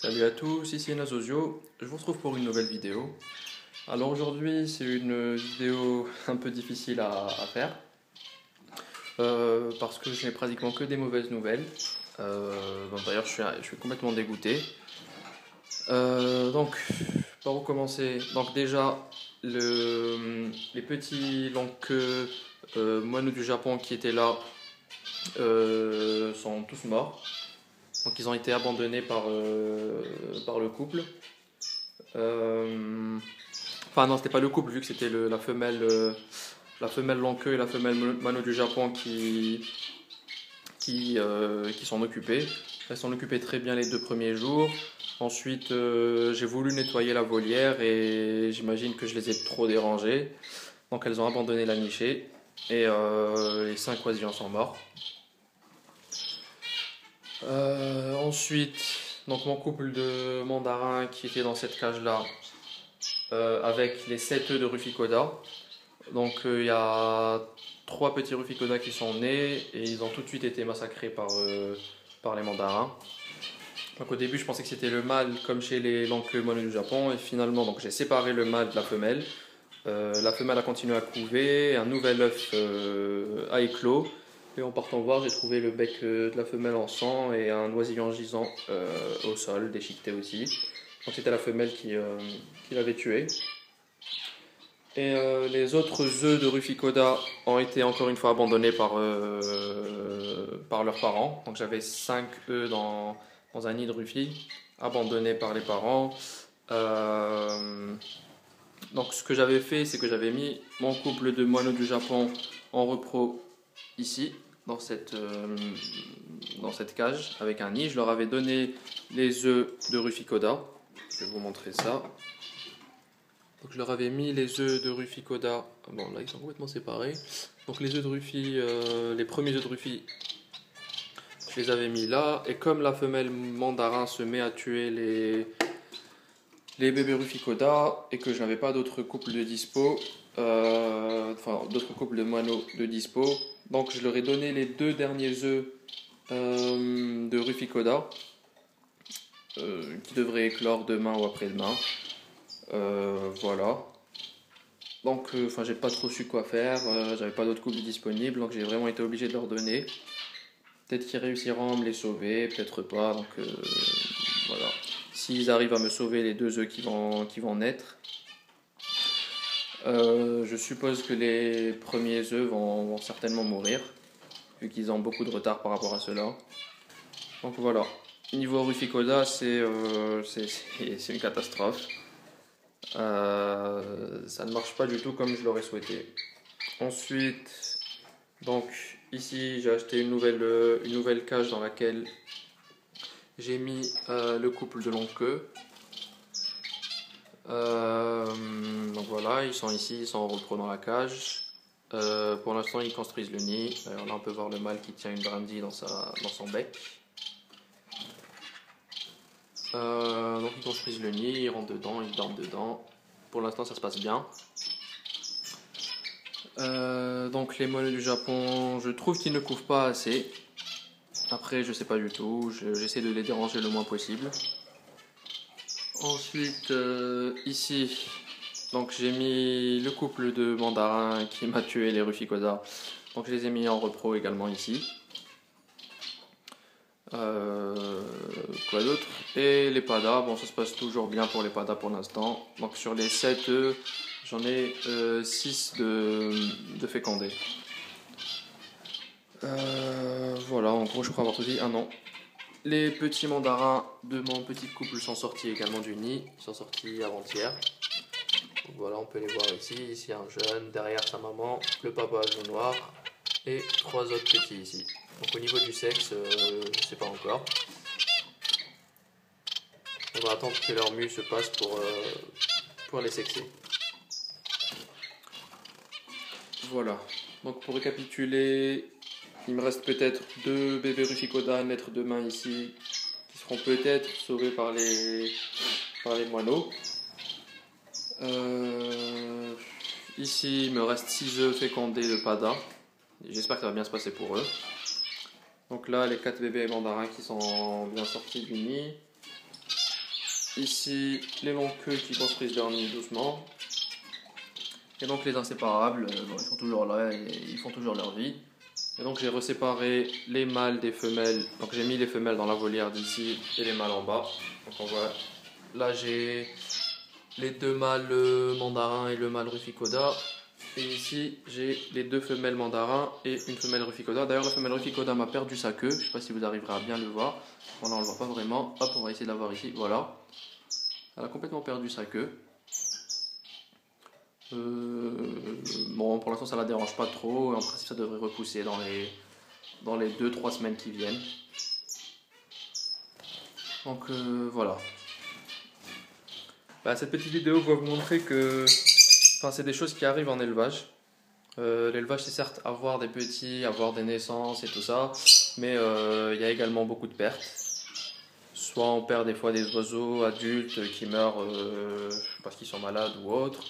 Salut à tous, ici Nazozio, je vous retrouve pour une nouvelle vidéo. Alors aujourd'hui c'est une vidéo un peu difficile à faire parce que je n'ai pratiquement que des mauvaises nouvelles. D'ailleurs je suis complètement dégoûté. Donc par où commencer? Donc déjà les petits queue moineaux du Japon qui étaient là sont tous morts. Donc ils ont été abandonnés par le couple. Enfin non, c'était pas le couple vu que c'était la femelle longue-queue et la femelle moineau du Japon qui s'en occupaient. Elles s'en occupaient très bien les 2 premiers jours. Ensuite, j'ai voulu nettoyer la volière et j'imagine que je les ai trop dérangées. Donc elles ont abandonné la nichée et les 5 oisillons sont morts. Ensuite, donc mon couple de mandarins qui était dans cette cage-là, avec les 7 œufs de Ruficoda. Donc il y a 3 petits Ruficoda qui sont nés et ils ont tout de suite été massacrés par les mandarins. Donc au début je pensais que c'était le mâle comme chez les longue-queue moineaux du Japon et finalement donc j'ai séparé le mâle de la femelle. La femelle a continué à couver, un nouvel œuf a éclos. Et en partant voir, j'ai trouvé le bec de la femelle en sang et un oisillon gisant au sol, déchiqueté aussi. Donc c'était la femelle qui l'avait tué. Et les autres œufs de Ruficoda ont été encore une fois abandonnés par leurs parents. Donc j'avais 5 œufs dans un nid de Rufi, abandonnés par les parents. Donc ce que j'avais fait, c'est que j'avais mis mon couple de moineaux du Japon en repro ici, dans cette cage, avec un nid. Je leur avais donné les œufs de Ruficoda. Je vais vous montrer ça. Donc je leur avais mis les œufs de Ruficoda. Bon là ils sont complètement séparés. Donc les œufs de Rufi, les premiers œufs de Rufi, je les avais mis là. Et comme la femelle mandarin se met à tuer les bébés Ruficoda et que je n'avais pas d'autres couples de dispo, d'autres couples de moineaux de dispo, donc je leur ai donné les 2 derniers œufs de Ruficoda qui devraient éclore demain ou après-demain. Voilà. Donc j'ai pas trop su quoi faire, j'avais pas d'autres couples disponibles, donc j'ai vraiment été obligé de leur donner. Peut-être qu'ils réussiront à me les sauver, peut-être pas, donc voilà. S'ils arrivent à me sauver les 2 œufs qui vont naître, je suppose que les premiers œufs vont certainement mourir, vu qu'ils ont beaucoup de retard par rapport à cela. Donc voilà. Niveau Ruficoda, c'est une catastrophe. Ça ne marche pas du tout comme je l'aurais souhaité. Ensuite, donc ici j'ai acheté une nouvelle cage dans laquelle j'ai mis le couple de longue-queue. Donc voilà, ils sont ici, ils sont en repro dans la cage. Pour l'instant, ils construisent le nid. D'ailleurs, là, on peut voir le mâle qui tient une brindille dans son bec. Donc, ils construisent le nid, ils rentrent dedans, ils dorment dedans. Pour l'instant, ça se passe bien. Donc, les moineaux du Japon, je trouve qu'ils ne couvent pas assez. Après, je sais pas du tout. J'essaie de les déranger le moins possible. Ensuite, ici, donc j'ai mis le couple de mandarins qui m'a tué les Ruficoda. Donc je les ai mis en repro également ici. Quoi d'autre? Et les padas, bon ça se passe toujours bien pour les padas pour l'instant. Donc sur les 7 œufs, j'en ai 6 de fécondés. Voilà, en gros je crois avoir tout dit. Ah non. Les petits mandarins de mon petit couple sont sortis également du nid. Ils sont sortis avant-hier. Voilà, on peut les voir ici. Ici un jeune, derrière sa maman, le papa à jaune noir et 3 autres petits ici. Donc au niveau du sexe, je ne sais pas encore. On va attendre que leur mue se passe pour les sexer. Voilà. Donc pour récapituler, il me reste peut-être 2 bébés Ruficoda à naître demain ici, qui seront peut-être sauvés par les moineaux. Ici, il me reste 6 œufs fécondés de Pada. J'espère que ça va bien se passer pour eux. Donc là, les 4 bébés mandarins qui sont bien sortis du nid. Ici, les longues queues qui construisent leur nid doucement. Et donc les inséparables, bon, ils sont toujours là et ils font toujours leur vie. Et donc j'ai reséparé les mâles des femelles. Donc j'ai mis les femelles dans la volière d'ici et les mâles en bas. Donc on voit, là j'ai les deux mâles mandarins et le mâle ruficoda. Et ici j'ai les deux femelles mandarins et une femelle ruficoda. D'ailleurs la femelle ruficoda m'a perdu sa queue. Je ne sais pas si vous arriverez à bien le voir. Voilà, on ne le voit pas vraiment. Hop, on va essayer de la voir ici. Voilà. Elle a complètement perdu sa queue. Bon, pour l'instant ça la dérange pas trop. En principe ça devrait repousser dans les 2-3 semaines qui viennent. Donc voilà. Bah, cette petite vidéo va vous montrer que c'est des choses qui arrivent en élevage. L'élevage c'est certes avoir des petits, avoir des naissances et tout ça, mais il y a également beaucoup de pertes. Soit on perd des fois des oiseaux adultes qui meurent parce qu'ils sont malades ou autres.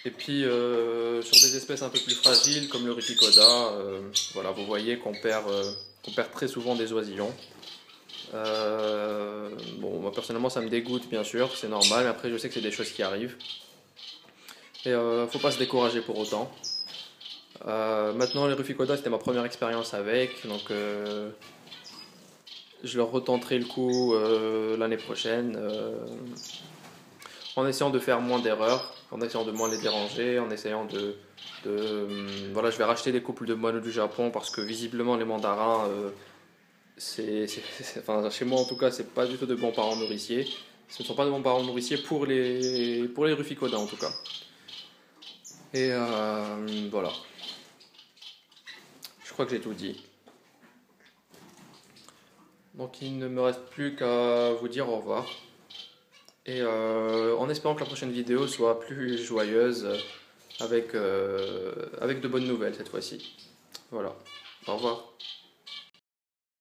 Et puis sur des espèces un peu plus fragiles comme le ruficoda, voilà, vous voyez qu'on perd très souvent des oisillons. Bon, moi personnellement ça me dégoûte bien sûr, c'est normal, mais après je sais que c'est des choses qui arrivent. Et faut pas se décourager pour autant. Maintenant les ruficoda c'était ma première expérience avec, donc je leur retenterai le coup l'année prochaine. En essayant de faire moins d'erreurs, en essayant de moins les déranger, en essayant voilà, je vais racheter des couples de moineaux du Japon parce que visiblement les mandarins, chez moi en tout cas, c'est pas du tout de bons parents nourriciers. Ce ne sont pas de bons parents nourriciers pour les ruficoda en tout cas. Et voilà. Je crois que j'ai tout dit. Donc il ne me reste plus qu'à vous dire au revoir. Et en espérant que la prochaine vidéo soit plus joyeuse, avec de bonnes nouvelles cette fois-ci. Voilà. Au revoir.